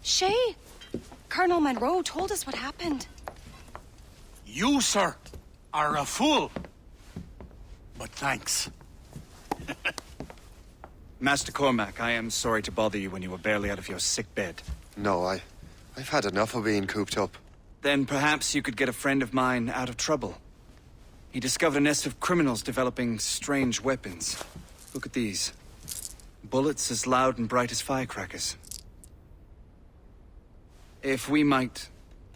Shay, Colonel Monroe told us what happened. You, sir, are a fool. But thanks. Master Cormac, I am sorry to bother you when you were barely out of your sick bed. No, I've had enough of being cooped up. Then perhaps you could get a friend of mine out of trouble. He discovered a nest of criminals developing strange weapons. Look at these. Bullets as loud and bright as firecrackers. If we might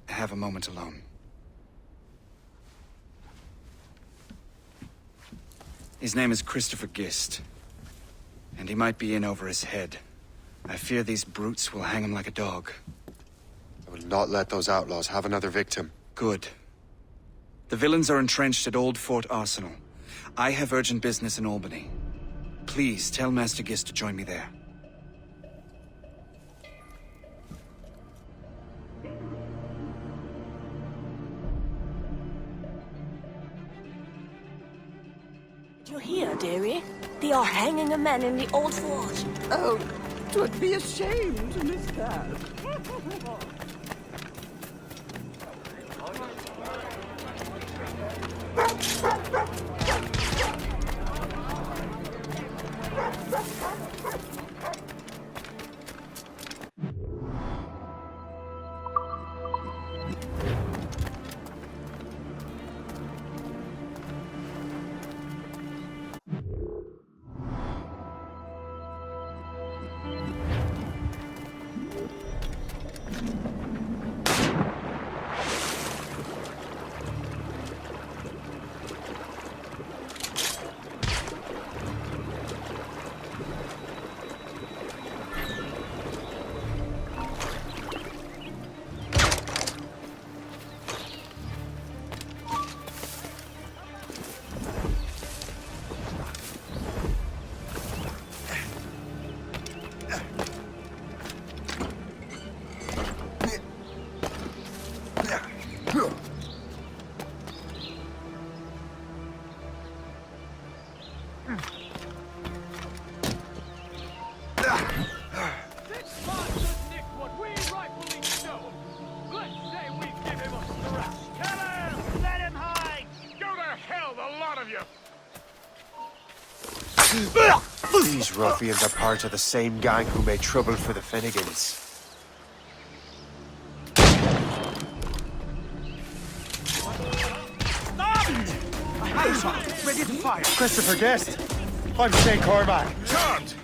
have a moment alone. His name is Christopher Gist. And he might be in over his head. I fear these brutes will hang him like a dog. I will not let those outlaws have another victim. Good. The villains are entrenched at Old Fort Arsenal. I have urgent business in Albany. Please tell Master Gist to join me there. Did you hear, dearie? They are hanging a man in the old fort. Oh, 'twould be a shame to miss that. These ruffians are part of the same gang who made trouble for the Finnegans. Ready to fire. Christopher Guest! I'm Shane Cormac. Charmed!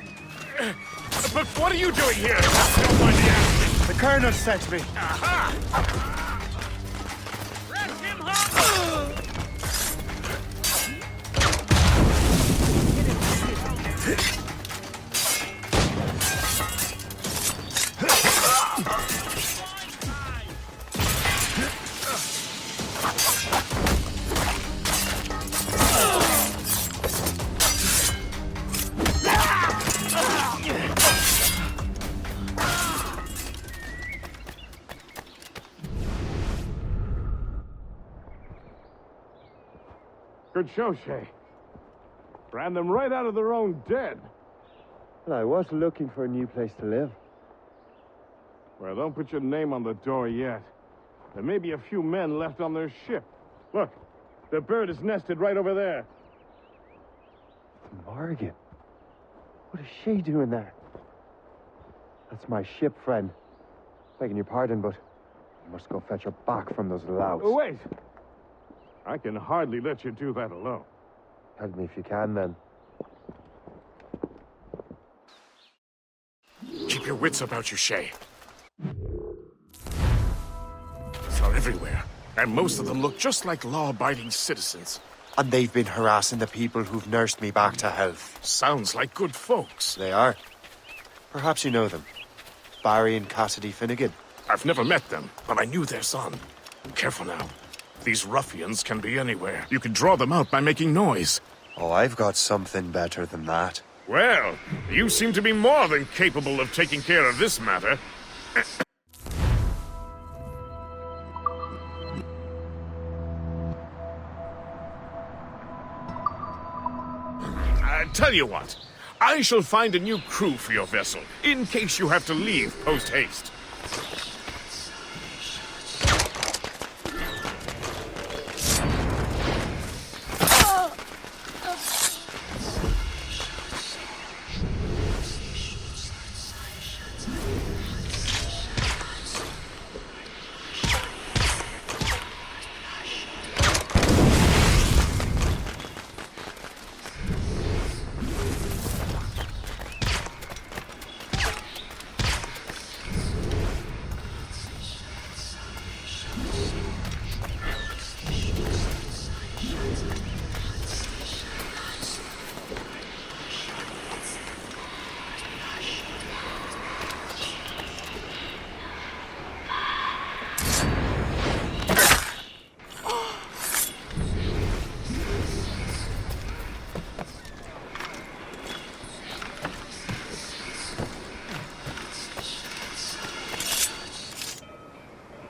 But what are you doing here? Don't mind the action. The Colonel sent me. Aha! Press him hard! Good show, Shay. Ran them right out of their own den. Well, I was looking for a new place to live. Well, don't put your name on the door yet. There may be a few men left on their ship. Look, the bird is nested right over there. Morgan. What is she doing there? That's my ship, friend. Begging your pardon, but you must go fetch her back from those louts. Oh, wait! I can hardly let you do that alone. Help me if you can, then. Keep your wits about you, Shay. They're everywhere, and most of them look just like law-abiding citizens. And they've been harassing the people who've nursed me back to health. Sounds like good folks. They are. Perhaps you know them. Barry and Cassidy Finnegan. I've never met them, but I knew their son. Careful now. These ruffians can be anywhere. You can draw them out by making noise. Oh, I've got something better than that. Well, you seem to be more than capable of taking care of this matter. Tell you what. I shall find a new crew for your vessel, in case you have to leave post-haste.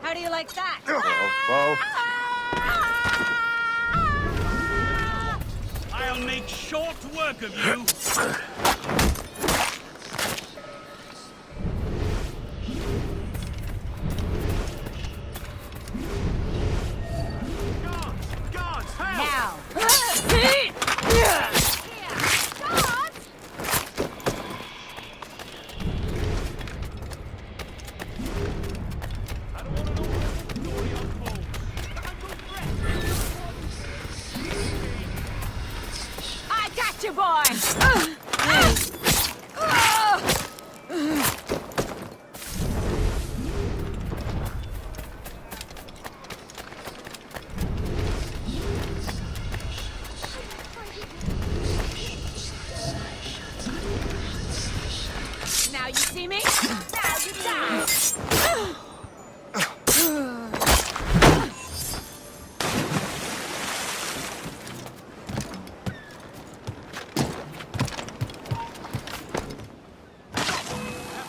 How do you like that? I'll make short work of you. Guards, help! Now. I got you, boy! Now you see me? Now you die!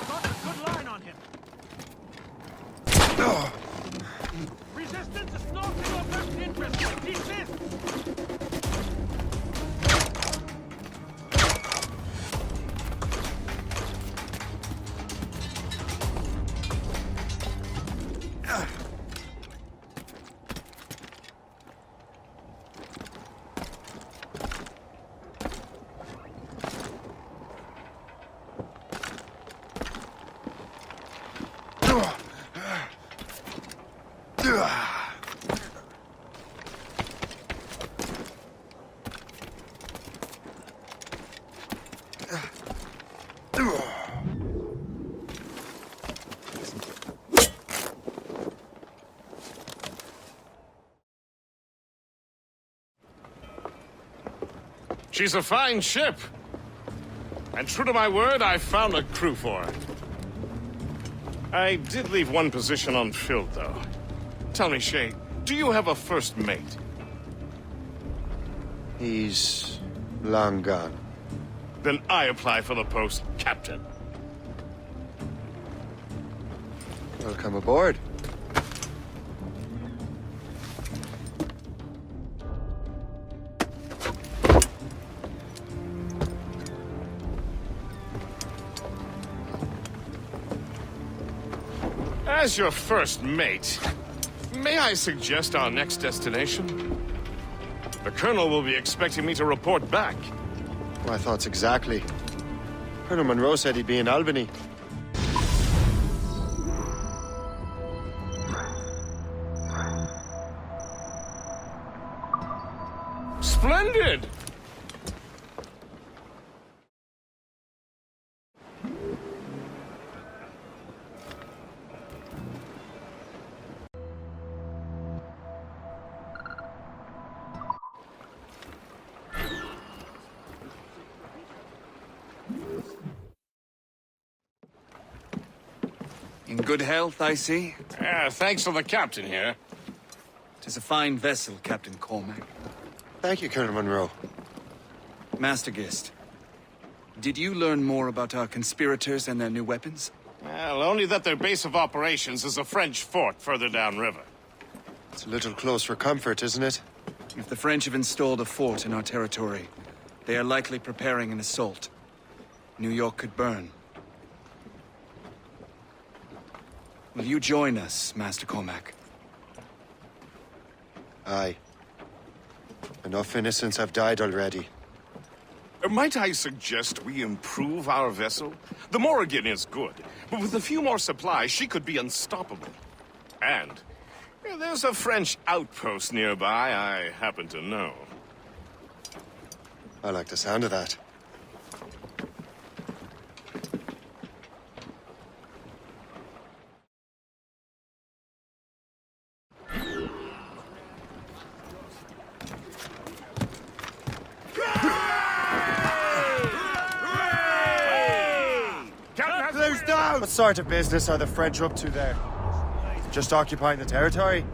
Got a good line on him. Resistance is not in your best interest. Desist! She's a fine ship. And true to my word, I found a crew for it. I did leave one position unfilled, though. Tell me, Shay, do you have a first mate? He's long gone. Then I apply for the post, Captain. Welcome aboard. As your first mate, may I suggest our next destination? The Colonel will be expecting me to report back. My thoughts exactly. Colonel Monroe said he'd be in Albany. Splendid! In good health, I see. Thanks to the captain here. 'Tis a fine vessel, Captain Cormac. Thank you, Colonel Monroe. Master Gist, did you learn more about our conspirators and their new weapons? Well, only that their base of operations is a French fort further downriver. It's a little close for comfort, isn't it? If the French have installed a fort in our territory, They are likely preparing an assault. New York could burn. Will you join us, Master Cormac? Aye. Enough innocents have died already. Might I suggest we improve our vessel? The Morrigan is good, but with a few more supplies, she could be unstoppable. And there's a French outpost nearby I happen to know. I like the sound of that. What sort of business are the French up to there? Just occupying the territory?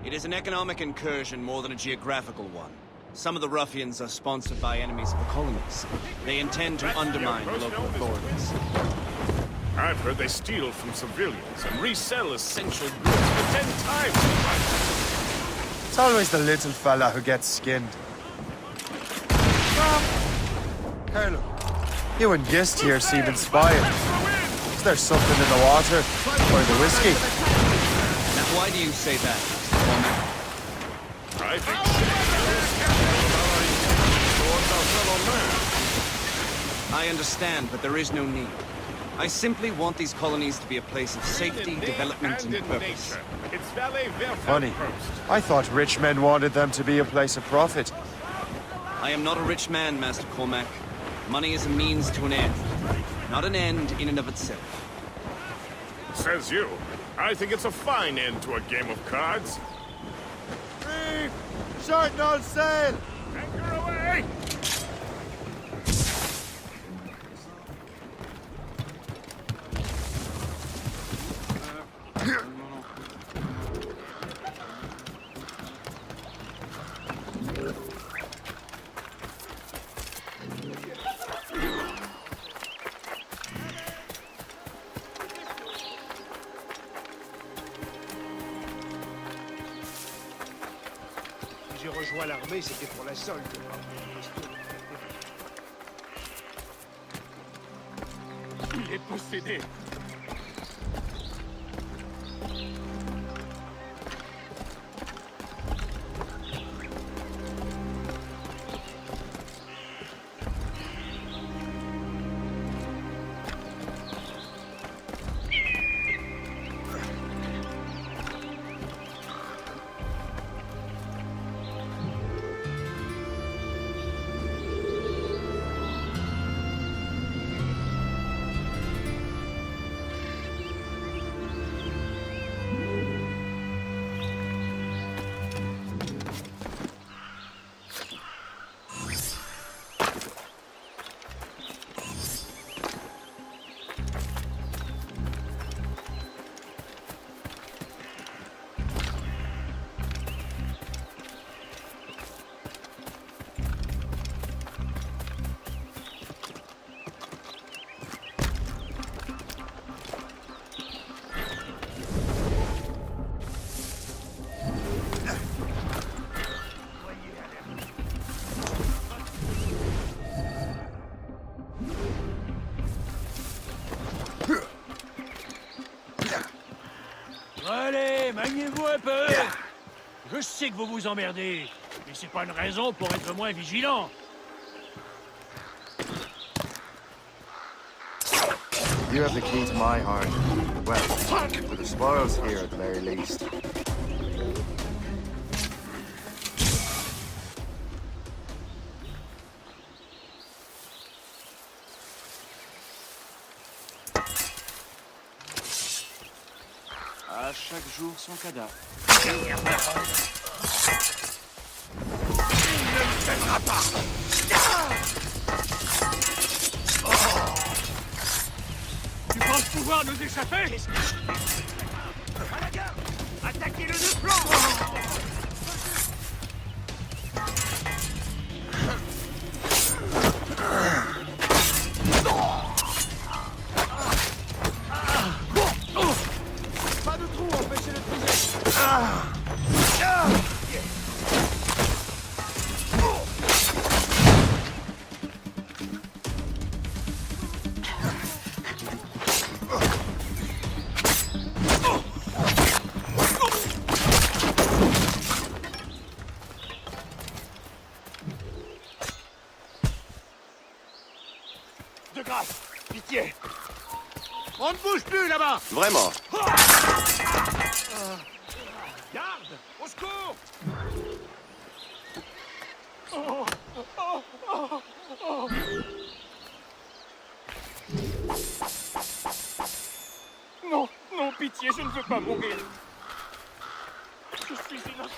It is an economic incursion more than a geographical one. Some of the ruffians are sponsored by enemies of the colonies. They intend to undermine the local authorities. I've heard they steal from civilians and resell essential goods for 10 times the price. It's always the little fella who gets skinned. Colonel, you and Gist here seem inspired. Is there something in the water? Or the whiskey? Now, why do you say that, Mr. Cormac? I think towards our fellow man. I understand, but there is no need. I simply want these colonies to be a place of safety, development, and purpose. It's Valley Funny. I thought rich men wanted them to be a place of profit. I am not a rich man, Master Cormac. Money is a means to an end, not an end in and of itself. Says you. I think it's a fine end to a game of cards. Reef! Shorten all sail! Anchor away! J'ai rejoint l'armée, c'était pour la solde. Il est possédé. Allez, maniez-vous un peu. Je sais que vous vous emmerdez, mais c'est pas une raison pour être moins vigilant. You have the key to my heart. Well, with the spoils here at the very least. À chaque jour son cadavre. Tu penses pouvoir nous échapper? À la gare! Attaquez-le de flanc! Pas de trou, empêchez le triser. grâce! Pitié! On ne bouge plus là-bas! Vraiment? Garde! Au secours! Non, non, pitié, je ne veux pas mourir. Je suis innocent.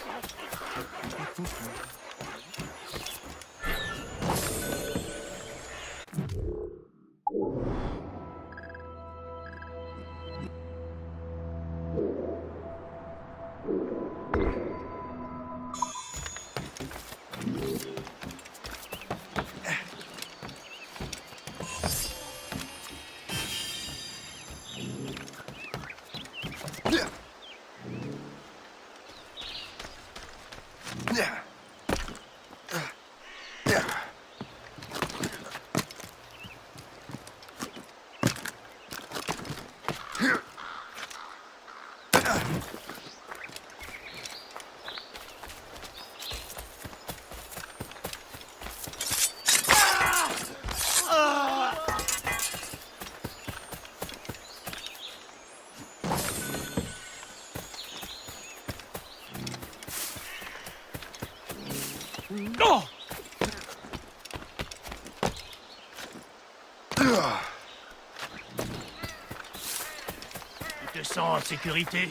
Non! Tu te sens en sécurité?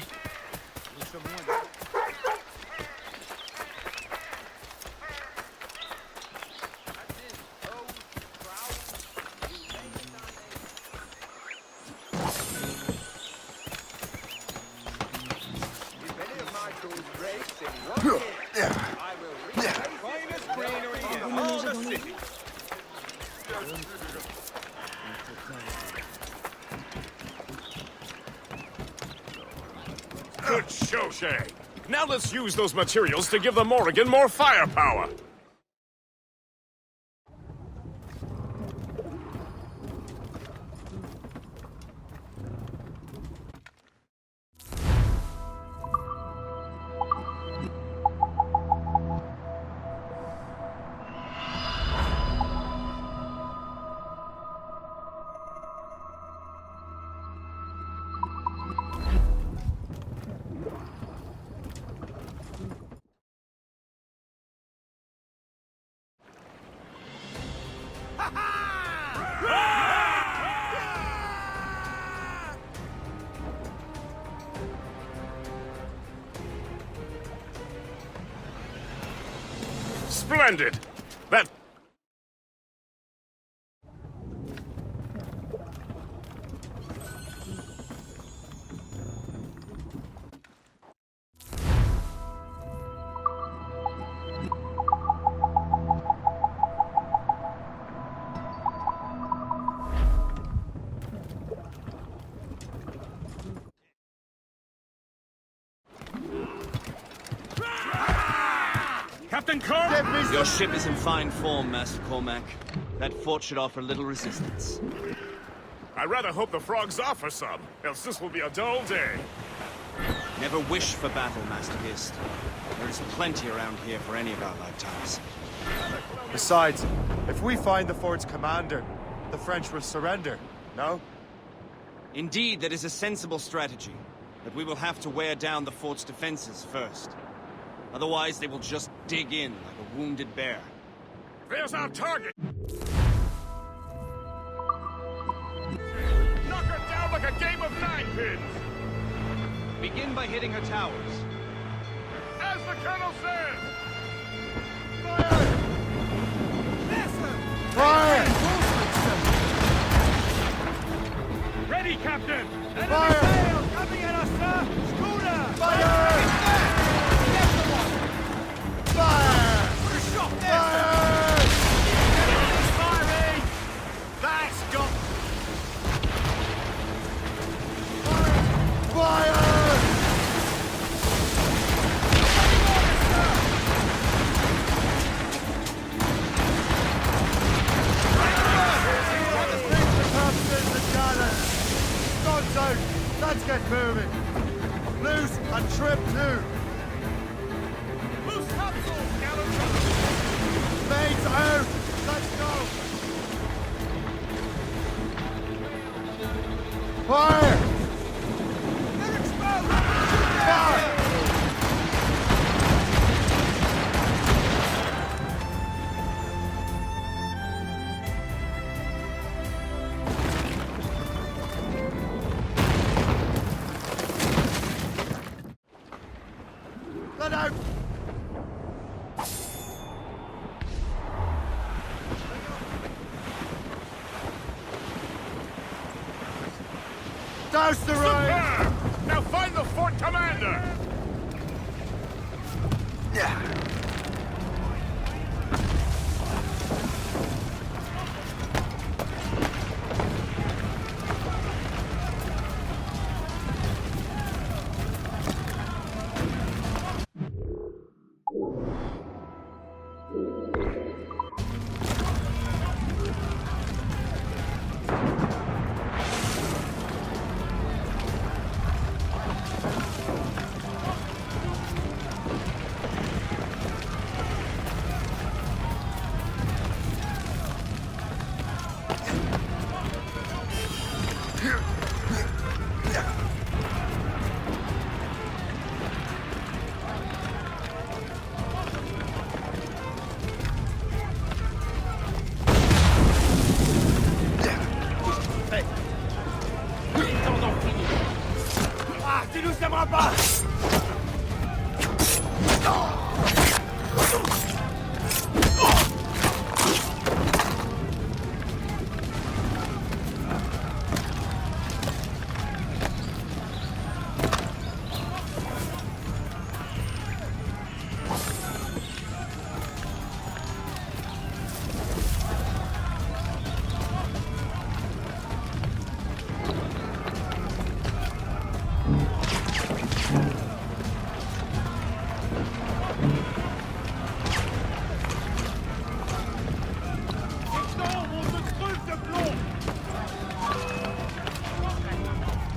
Good show, Shay. Now let's use those materials to give the Morrigan more firepower. Splendid! That... Captain Cormac! Your ship is in fine form, Master Cormac. That fort should offer little resistance. I rather hope the frogs offer some, else this will be a dull day. Never wish for battle, Master Gist. There is plenty around here for any of our lifetimes. Besides, if we find the fort's commander, the French will surrender, no? Indeed, that is a sensible strategy. But we will have to wear down the fort's defenses first. Otherwise, they will just dig in like a wounded bear. There's our target! Knock her down like a game of nine-pins! Begin by hitting her towers. As the Colonel says! Fire! Ready, Captain! Fire! Coming at us, sir! Schooner! Fire! Fire! Put a shot there, Fire! firing! That's got... Fire! Guns out! Let's get moving! Loose and trip Fire! Let out! Douse the road! Superb! Now find the fort commander! Yeah. Ah, tu nous aimeras pas!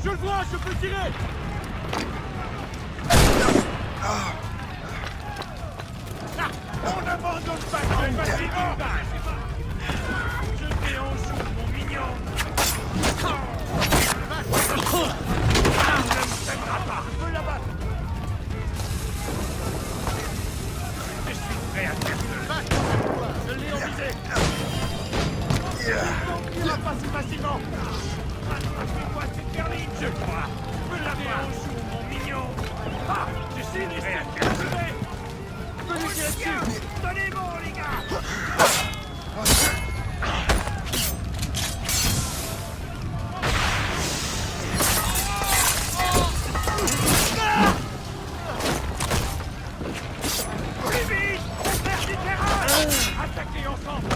Je le vois, je peux tirer! On abandonne pas très facilement! Je t'ai en joue, mon mignon! Ne me t'aimera pas! Je peux l'abattre! Je suis prêt à faire ce je l'ai envisé! Il n'ira pas si facilement! Rattrapez-moi cette berline, je crois! Je peux l'avoir en joue, mon mignon! Ah! Je suis prêt à faire tirer! Venez là-dessus! Tenez bon, les gars! Plus vite! On perd du terrain! Attaquez ensemble!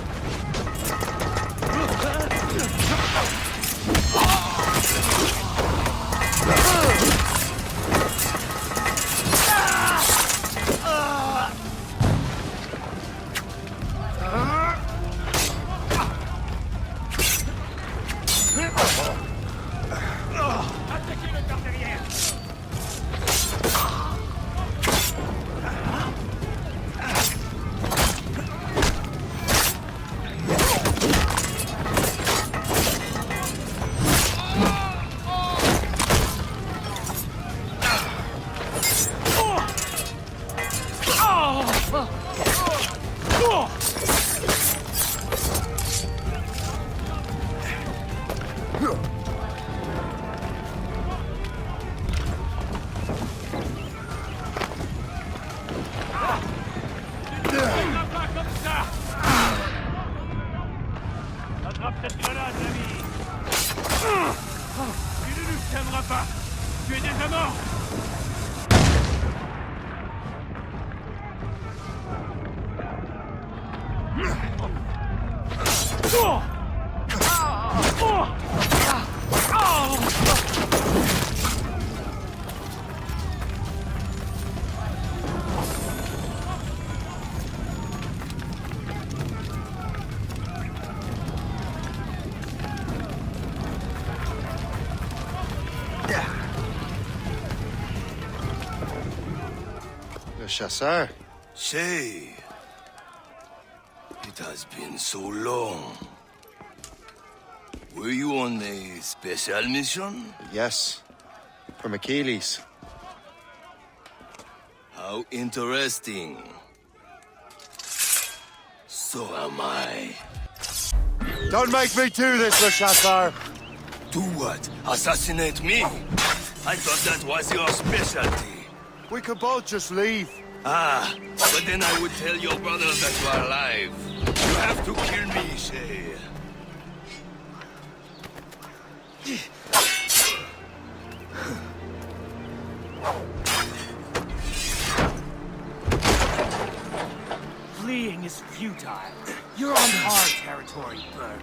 Attaquez le par derrière! Pas comme ça! Attrape cette grenade, l'ami! Tu ne nous tiendras pas! Tu es déjà mort! Le chasseur? Say, it has been so long. Were you on a special mission? Yes. From Achilles. How interesting. So am I. Don't make me do this, Le Chasseur! Do what? Assassinate me? I thought that was your specialty. We could both just leave. Ah, but then I would tell your brothers that you are alive. You have to kill me, Shay. Fleeing is futile. You're on our territory, Burke.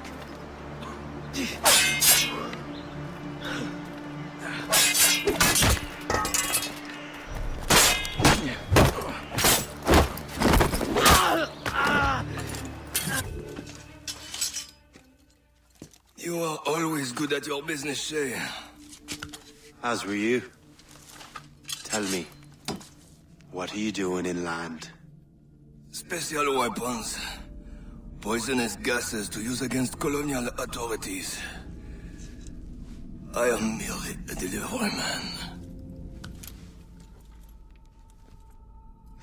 You are always good at your business, Shay. As were you. Tell me, what are you doing inland? Special weapons. Poisonous gases to use against colonial authorities. I am merely a deliveryman.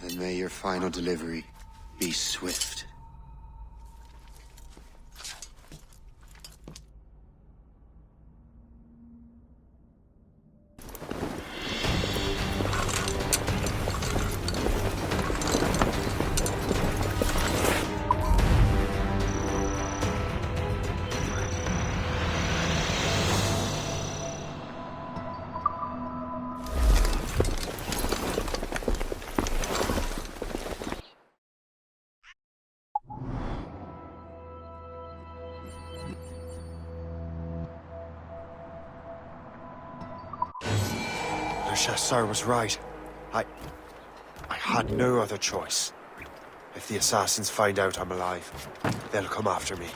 And may your final delivery be swift. Le Chasseur was right. I had no other choice. If the assassins find out I'm alive, they'll come after me.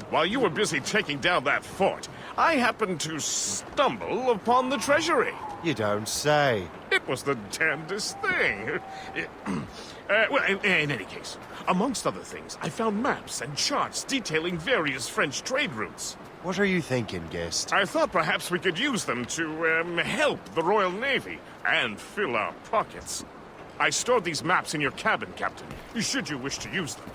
While you were busy taking down that fort, I happened to stumble upon the treasury. You don't say. It was the damnedest thing. Well, in any case, amongst other things, I found maps and charts detailing various French trade routes. What are you thinking, Gist? I thought perhaps we could use them to help the Royal Navy and fill our pockets. I stored these maps in your cabin, Captain, should you wish to use them.